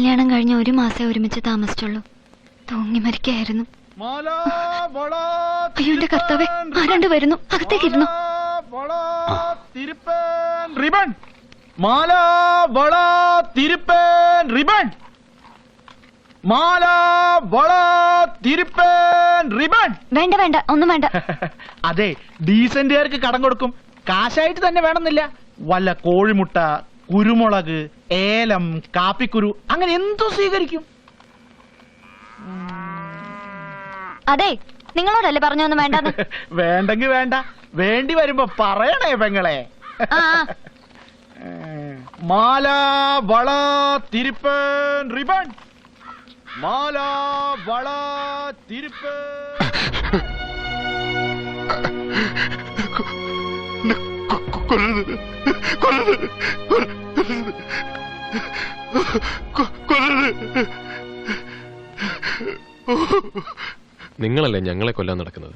കല്യാണം കഴിഞ്ഞ 1 മാസം ഒരുമിച്ച് താമസിച്ചുള്ളൂ. തൂങ്ങി മരിക്കായിരുന്നു. അയ്യോ എന്റെ കർത്താവേ, ആരാണ്ട് വരുന്നു, അകത്തേക്കിരുന്നു. വേണ്ട വേണ്ട, ഒന്നും വേണ്ട. അതെ, ഡീസന്റുകാർക്ക് കടം കൊടുക്കും. കാശായിട്ട് തന്നെ വേണമെന്നില്ല. വല്ല കോഴിമുട്ട, കുരുമുളക്, ഏലം, കാപ്പിക്കുരു, അങ്ങനെ എന്തോ സ്വീകരിക്കും. അതെ, നിങ്ങളോടല്ലേ പറഞ്ഞൊന്നും വേണ്ടെന്ന്. വേണ്ടെങ്കി വേണ്ട, വേണ്ടി വരുമ്പോ പറയണേ പെങ്ങളെ. മാല, വള, തിരുപ്പൻ, റിബൺ. മാല, വള, തിരുപ്പൻ. നിങ്ങളല്ലേ ഞങ്ങളെ കൊല്ലാൻ നടക്കുന്നത്?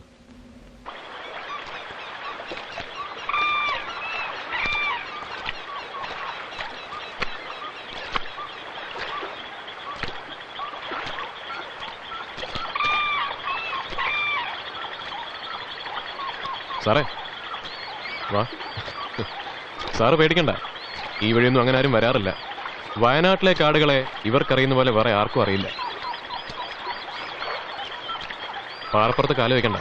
സാറേ വാ. സാറ് പേടിക്കണ്ട, ഈ വഴിയൊന്നും അങ്ങനെ ആരും വരാറില്ല. വയനാട്ടിലെ കാടുകളെ ഇവർക്കറിയുന്ന പോലെ വേറെ ആർക്കും അറിയില്ല. പാറപ്പുറത്ത് കാല് വെക്കണ്ട,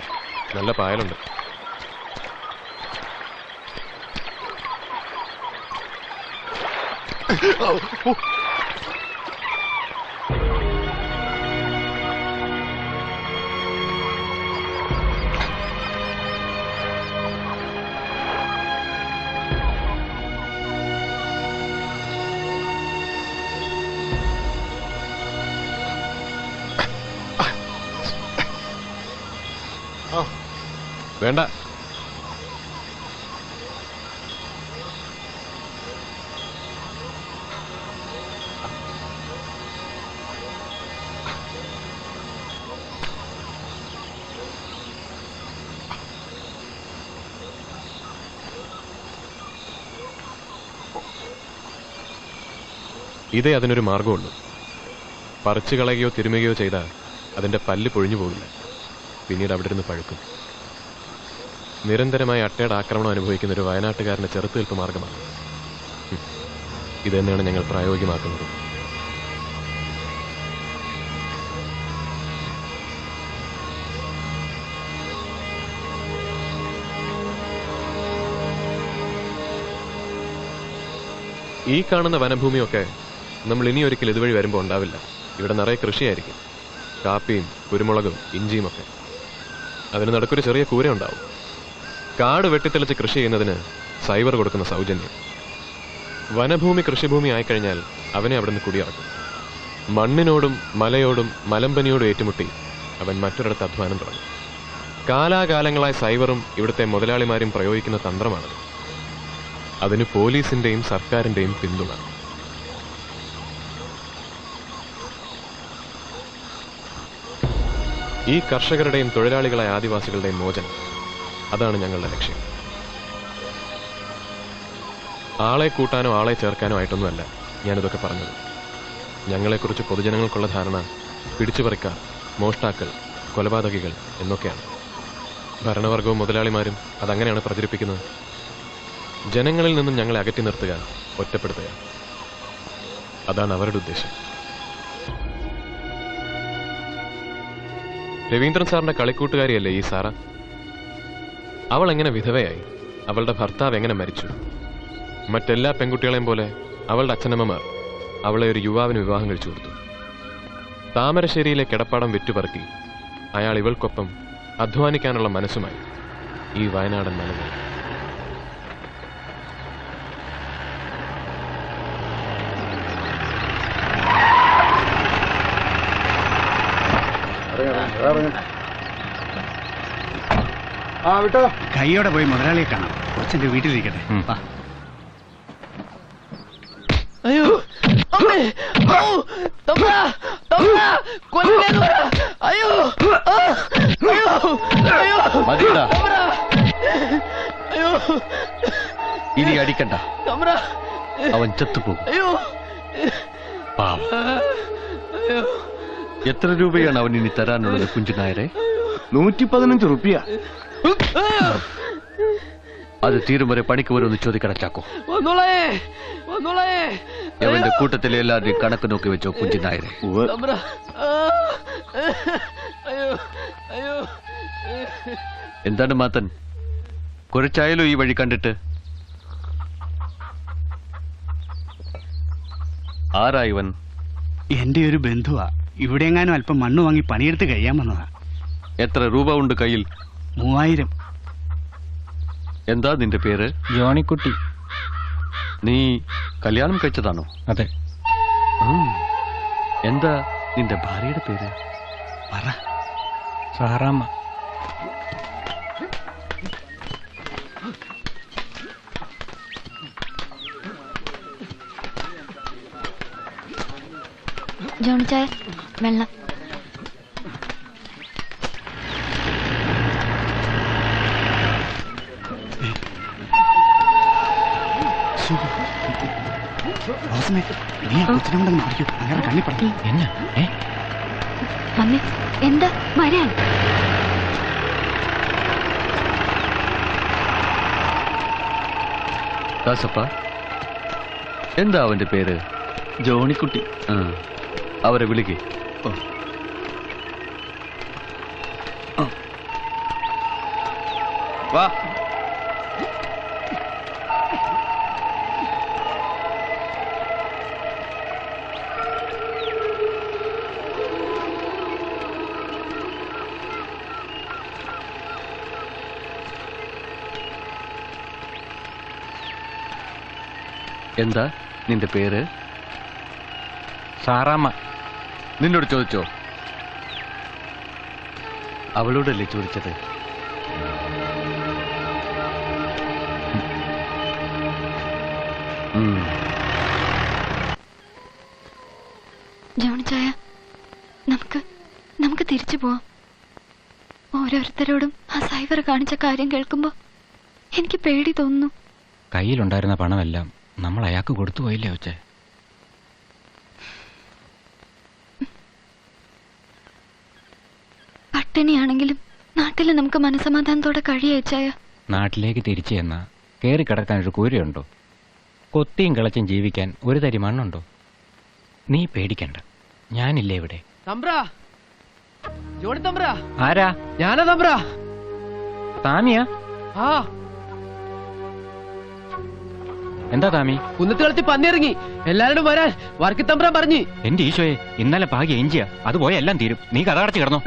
നല്ല പായലുണ്ട്. വേണ്ട, ഇതേ അതിനൊരു മാർഗമുള്ളൂ. പറിച്ചു കളയുകയോ തിരുമുകയോ ചെയ്താൽ അതിൻ്റെ പല്ല് പൊഴിഞ്ഞു പോകില്ല, പിന്നീട് അവിടെ ഇരുന്ന് പഴുക്കും. നിരന്തരമായി അട്ടയുടെ ആക്രമണം അനുഭവിക്കുന്ന ഒരു വയനാട്ടുകാരൻ്റെ ചെറുത്തുനിൽപ്പ് മാർഗമാണ് ഇതെന്നാണ് ഞങ്ങൾ പ്രായോഗികമാക്കുന്നത്. ഈ കാണുന്ന വനഭൂമിയൊക്കെ നമ്മൾ ഇനിയൊരിക്കൽ ഇതുവഴി വരുമ്പോൾ ഉണ്ടാവില്ല. ഇവിടെ നിറയെ കൃഷിയായിരിക്കും, കാപ്പിയും കുരുമുളകും ഇഞ്ചിയും ഒക്കെ. അതിന് നടുക്കൊരു ചെറിയ കൂര ഉണ്ടാവും. കാട് വെട്ടിത്തെളിച്ച് കൃഷി ചെയ്യുന്നതിന് സൈവർ കൊടുക്കുന്ന സൗജന്യം. വനഭൂമി കൃഷിഭൂമി ആയിക്കഴിഞ്ഞാൽ അവനെ അവിടുന്ന് കുടിയിറക്കും. മണ്ണിനോടും മലയോടും മലമ്പനിയോടും ഏറ്റുമുട്ടി അവൻ മറ്റൊരിടത്ത് അധ്വാനം തുടങ്ങും. കാലാകാലങ്ങളായി സൈവറും ഇവിടുത്തെ മുതലാളിമാരും പ്രയോഗിക്കുന്ന തന്ത്രമാണത്. അതിന് പോലീസിന്റെയും സർക്കാരിന്റെയും പിന്തുണ. ഈ കർഷകരുടെയും തൊഴിലാളികളായ ആദിവാസികളുടെയും മോചനം, അതാണ് ഞങ്ങളുടെ ലക്ഷ്യം. ആളെ കൂട്ടാനോ ആളെ ചേർക്കാനോ ആയിട്ടൊന്നുമല്ല ഞാനിതൊക്കെ പറഞ്ഞത്. ഞങ്ങളെക്കുറിച്ച് പൊതുജനങ്ങൾക്കുള്ള ധാരണ പിടിച്ചുപറിക്കാർ, മോഷ്ടാക്കൾ, കൊലപാതകികൾ എന്നൊക്കെയാണ്. ഭരണവർഗവും മുതലാളിമാരും അതങ്ങനെയാണ് പ്രചരിപ്പിക്കുന്നത്. ജനങ്ങളിൽ നിന്നും ഞങ്ങളെ അകറ്റി നിർത്തുക, ഒറ്റപ്പെടുത്തുക, അതാണ് അവരുടെ ഉദ്ദേശം. രവീന്ദ്രൻ സാറിന്റെ കളിക്കൂട്ടുകാരിയല്ലേ ഈ സാറ? അവൾ എങ്ങനെ വിധവയായി? അവളുടെ ഭർത്താവ് എങ്ങനെ മരിച്ചു? മറ്റെല്ലാ പെൺകുട്ടികളെയും പോലെ അവളുടെ അച്ഛനമ്മമാർ അവളെ ഒരു യുവാവിന് വിവാഹം കഴിച്ചു കൊടുത്തു. താമരശ്ശേരിയിലെ കിടപ്പാടം വിറ്റുപറക്കി അയാൾ ഇവൾക്കൊപ്പം അധ്വാനിക്കാനുള്ള മനസ്സുമായി ഈ വയനാടൻ മലകൾ. വിട്ടോ, കൈയോടെ പോയി മുതലാളിയെ കാണാം. കുറച്ചെന്റെ വീട്ടിലിരിക്കട്ടെ. അയ്യോ അമ്മേ, അയ്യോ അയ്യോ, ഇനി അടിക്കണ്ട, അവൻ ചത്തുപോകും. അയ്യോ പാവം. എത്ര രൂപയാണ് അവൻ ഇനി തരാനുള്ളത് കുഞ്ചുനായരെ? 115 റുപ്യ. അത് തീരും വരെ പണിക്ക് വരുമെന്ന് ചോദിക്കട ചാക്കോ. അവന്റെ കൂട്ടത്തിലെ എല്ലാവരുടെയും കണക്ക് നോക്കി വെച്ചോ കുഞ്ചുനായരെ. എന്താണ് മാത്തൻ, കുറച്ചായാലോ ഈ വഴി കണ്ടിട്ട്? ആരാ ഇവൻ? എന്റെ ഒരു ബന്ധുവാ. ഇവിടെ എങ്ങാനും അല്പം മണ്ണ് വാങ്ങി പണിയെടുത്ത് കഴിയാൻ വന്നതാ. എത്ര രൂപ ഉണ്ട് കയ്യിൽ? 3000. എന്താ നിന്റെ പേര്? ജോണിക്കുട്ടി. നീ കല്യാണം കഴിച്ചതാണോ? അതെ. എന്താ നിന്റെ ഭാര്യയുടെ പേര്? പറ. സാറാമ്മ. ജോണിച്ചായ വെള്ളം. റോസമ്മേ, നീ ആ കൊച്ചിനെ കൊണ്ടങ്ങ് മാറിക്കോ. അങ്ങനെ കണ്ണി പറഞ്ഞു. എന്നാ? മമ്മി എന്താ വരാൻ? ദാസപ്പ, എന്താ അവന്റെ പേര്? ജോണിക്കുട്ടി. അവരെ വിളിക്കേ. വാ. എന്താ നിന്റെ പേര്? സാറാമ്മ. നിന്നോട് ചോദിച്ചോ? അവളോടല്ലേ ചോദിച്ചത്? ജോണിച്ചായ നമുക്ക് തിരിച്ചു പോവാം. ഓരോരുത്തരോടും ആ സൈവർ കാണിച്ച കാര്യം കേൾക്കുമ്പോ എനിക്ക് പേടി തോന്നുന്നു. കയ്യിലുണ്ടായിരുന്ന പണമെല്ലാം നമ്മൾ അയാൾക്ക് കൊടുത്തു പോയില്ലേ ഒച്ചേ? പട്ടിണിയാണെങ്കിലും നാട്ടിൽ നമുക്ക് മനസമാധാനത്തോടെ കഴിയച്ചായ. നാട്ടിലേക്ക് തിരിച്ചു ചെന്നാ കയറി കിടക്കാൻ ഒരു കൂരയുണ്ടോ? കൊത്തിയും കിളച്ചും ജീവിക്കാൻ ഒരു തരി മണ്ണുണ്ടോ? നീ പേടിക്കണ്ട, ഞാനില്ലേ ഇവിടെ. ആരാ? ഞാനാ തമ്പ്ര. താമിയാ? ആ, എന്താ താമി? കുന്നത്ത് കളത്തി പന്നിയിറങ്ങി. എല്ലാരോടും വരാൻ വർക്കി തമ്പ്ര പറഞ്ഞു. എന്റെ ഈശോയെ, ഇന്നലെ പാകിയ എഞ്ചിയാ. അത് പോയ എല്ലാം തീരും. നീ കഥ അടച്ചു കിടന്നോ.